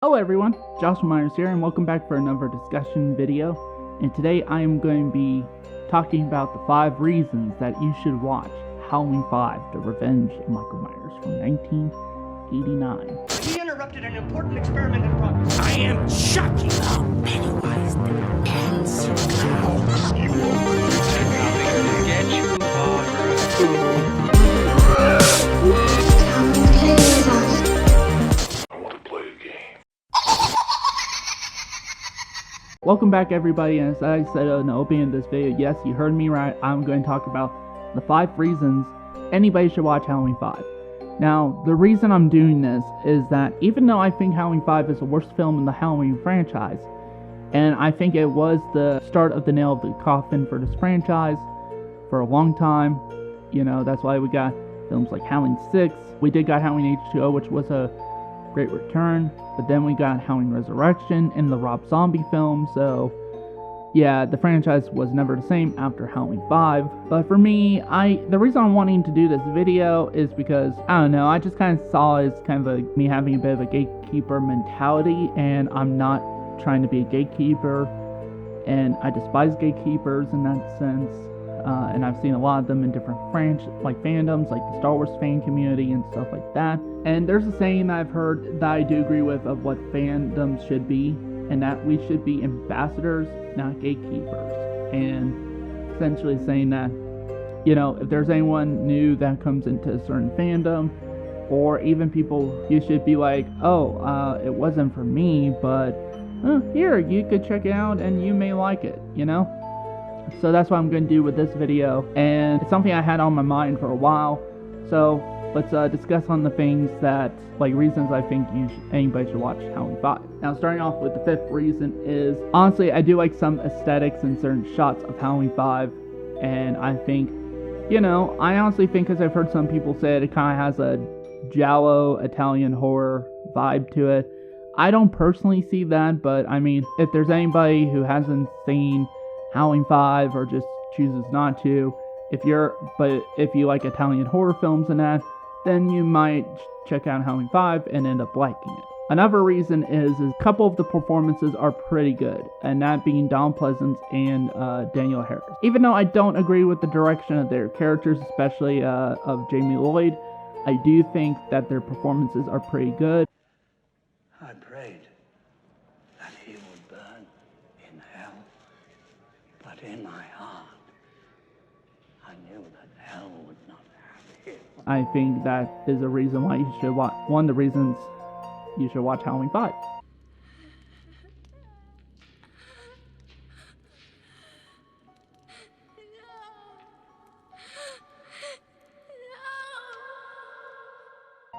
Hello everyone, Joshua Myers here, and welcome back for another discussion video. And today I am going to be talking about the 5 reasons that you should watch Halloween 5: The Revenge of Michael Myers from 1989. He interrupted an important experiment in progress. I am Chucky. Pennywise the answer. You will get you, Welcome back everybody, and as I said in the opening of this video, yes, you heard me right, I'm going to talk about the 5 reasons anybody should watch Halloween 5. Now, the reason I'm doing this is that even though I think Halloween 5 is the worst film in the Halloween franchise, and I think it was the start of the nail of the coffin for this franchise for a long time, you know, that's why we got films like Halloween 6, we did got Halloween H2O, which was a great return, but then we got Halloween Resurrection and the Rob Zombie film, so yeah, the franchise was never the same after Halloween 5. But for me, the reason I'm wanting to do this video is because, I don't know, I just kind of saw it as kind of me having a bit of a gatekeeper mentality, and I'm not trying to be a gatekeeper, and I despise gatekeepers in that sense. And I've seen a lot of them in different fandoms, like the Star Wars fan community and stuff like that. And there's a saying that I've heard that I do agree with of what fandoms should be, and that we should be ambassadors, not gatekeepers. And essentially saying that, you know, if there's anyone new that comes into a certain fandom, or even people, you should be like, it wasn't for me, but here, you could check it out and you may like it, you know? So that's what I'm going to do with this video, and it's something I had on my mind for a while. So let's discuss on the things that, reasons I think anybody should watch Halloween 5. Now, starting off with the 5th reason is, honestly, I do like some aesthetics and certain shots of Halloween 5, and I think, you know, I honestly think, because I've heard some people say it kind of has a giallo Italian horror vibe to it. I don't personally see that, but I mean, if there's anybody who hasn't seen Halloween 5 or just chooses not to, if you like Italian horror films and that, then you might check out Halloween 5 and end up liking it. Another reason is a couple of the performances are pretty good, and that being Don Pleasance and Daniel Harris. Even though I don't agree with the direction of their characters, especially of Jamie Lloyd, I do think that their performances are pretty good. I prayed that he would burn in hell, but in my heart, I knew that hell would not have him. I think that is a reason why you should watch, one of the reasons you should watch Halloween 5.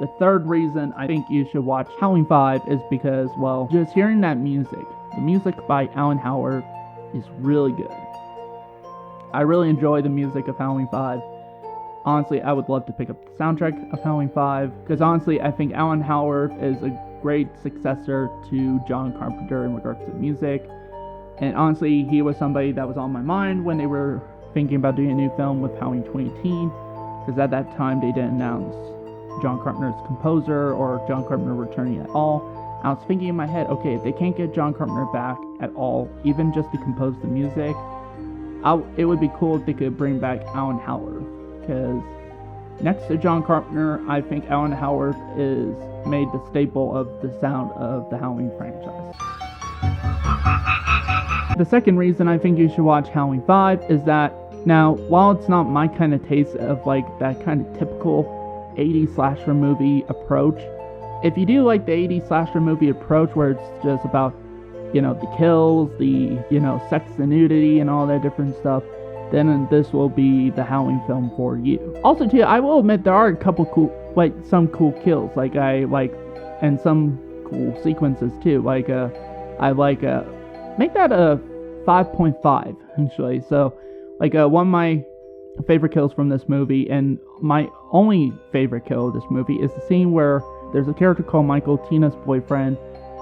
The 3rd reason I think you should watch Halloween 5 is because, well, just hearing that music, the music by Alan Howard is really good. I really enjoy the music of Halloween 5. Honestly, I would love to pick up the soundtrack of Halloween 5, because honestly, I think Alan Howard is a great successor to John Carpenter in regards to music. And honestly, he was somebody that was on my mind when they were thinking about doing a new film with Halloween 2018, because at that time they didn't announce John Carpenter's composer or John Carpenter returning at all. I was thinking in my head, okay, if they can't get John Carpenter back at all, even just to compose the music, it would be cool if they could bring back Alan Howard, because next to John Carpenter, I think Alan Howard is made the staple of the sound of the Halloween franchise. The 2nd reason I think you should watch Halloween 5 is that, now, while it's not my kind of taste of that kind of typical 80s slasher movie approach, if you do like the 80s slasher movie approach where it's just about, you know, the kills, the, you know, sex and nudity and all that different stuff, then this will be the Halloween film for you. Also, too, I will admit there are a couple some cool kills, and some cool sequences too. Make that a 5.5 actually. So, one of my favorite kills from this movie, and my only favorite kill of this movie, is the scene where there's a character called Michael, Tina's boyfriend,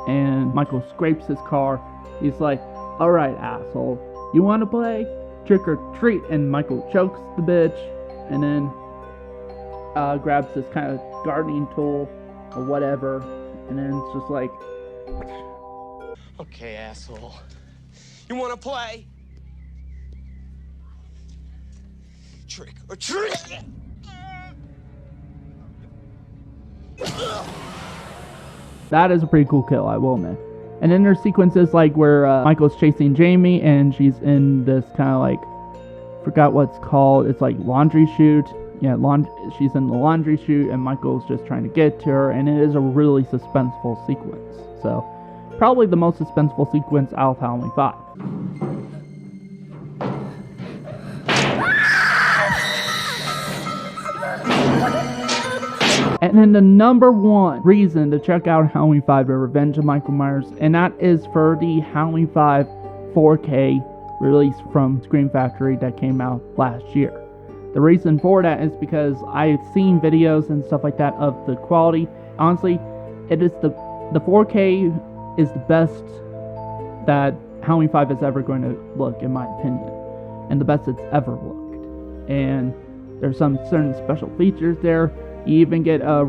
and Michael scrapes his car. He's like, "Alright, asshole, you want to play? Trick or treat," and Michael chokes the bitch, and then grabs this kind of gardening tool or whatever, and then it's just like, Okay, asshole. You wanna play? Trick or treat! That is a pretty cool kill, I will admit. And then there's sequences like where Michael's chasing Jamie and she's in this kind of like, forgot what's called, it's like laundry chute. Yeah, she's in the laundry chute and Michael's just trying to get to her, and it is a really suspenseful sequence. So, probably the most suspenseful sequence out of Halloween 5. And then the number one reason to check out Halloween 5: The Revenge of Michael Myers, and that is for the Halloween 5 4K release from Scream Factory that came out last year. The reason for that is because I've seen videos and stuff like that of the quality. Honestly, it is the 4K is the best that Halloween 5 is ever going to look, in my opinion, and the best it's ever looked. And there's some certain special features there. You even get a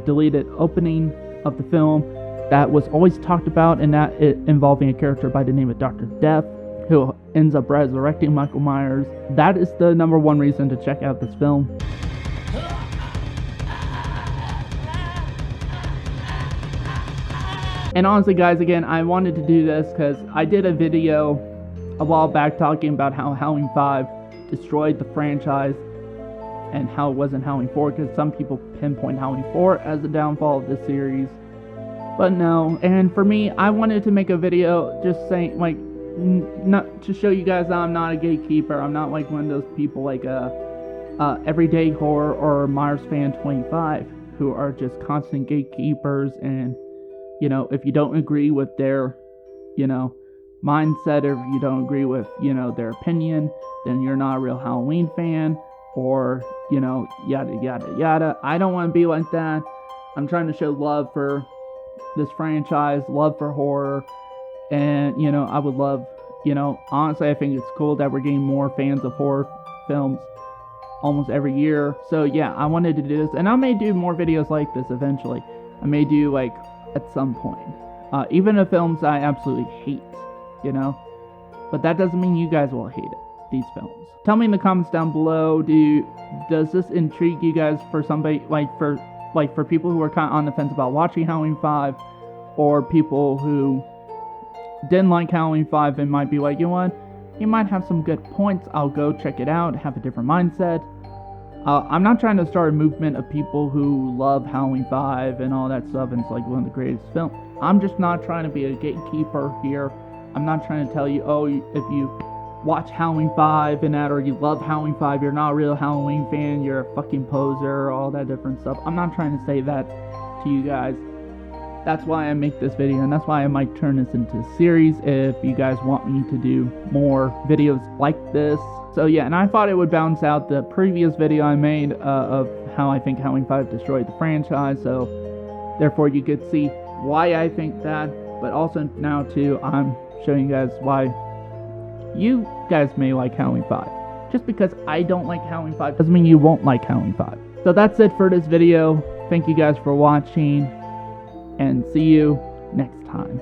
deleted opening of the film that was always talked about, and that it involving a character by the name of Dr. Death, who ends up resurrecting Michael Myers. That is the number one reason to check out this film. And honestly, guys, again, I wanted to do this because I did a video a while back talking about how Halloween 5 destroyed the franchise and how it wasn't Halloween 4, because some people pinpoint Halloween 4 as the downfall of this series. But no, and for me, I wanted to make a video just saying, like, not to show you guys that I'm not a gatekeeper. I'm not like one of those people like Everyday Horror or Myers Fan 25 who are just constant gatekeepers, and you know, if you don't agree with their, you know, mindset, or if you don't agree with, you know, their opinion, then you're not a real Halloween fan, or, you know, yada yada yada. I don't want to be like that. I'm trying to show love for this franchise, love for horror, and, you know, I would love, you know, honestly, I think it's cool that we're getting more fans of horror films almost every year. So yeah, I wanted to do this, and I may do more videos like this eventually. I may do, like, at some point, even the films I absolutely hate, you know, but that doesn't mean you guys will hate it, these films. Tell me in the comments down below, does this intrigue you guys for somebody, for people who are kind of on the fence about watching Halloween 5, or people who didn't like Halloween 5 and might be like, you know what, you might have some good points, I'll go check it out, have a different mindset. I'm not trying to start a movement of people who love Halloween 5 and all that stuff, and it's like one of the greatest films. I'm just not trying to be a gatekeeper here. I'm not trying to tell you, oh, if you watch Halloween 5 and that, or you love Halloween 5, you're not a real Halloween fan, you're a fucking poser, all that different stuff. I'm not trying to say that to you guys. That's why I make this video, and that's why I might turn this into a series if you guys want me to do more videos like this. So yeah, and I thought it would balance out the previous video I made of how I think Halloween 5 destroyed the franchise, so therefore you could see why I think that, but also now too, I'm showing you guys why you guys may like Halloween 5. Just because I don't like Halloween 5 doesn't mean you won't like Halloween 5. So that's it for this video. Thank you guys for watching, and see you next time.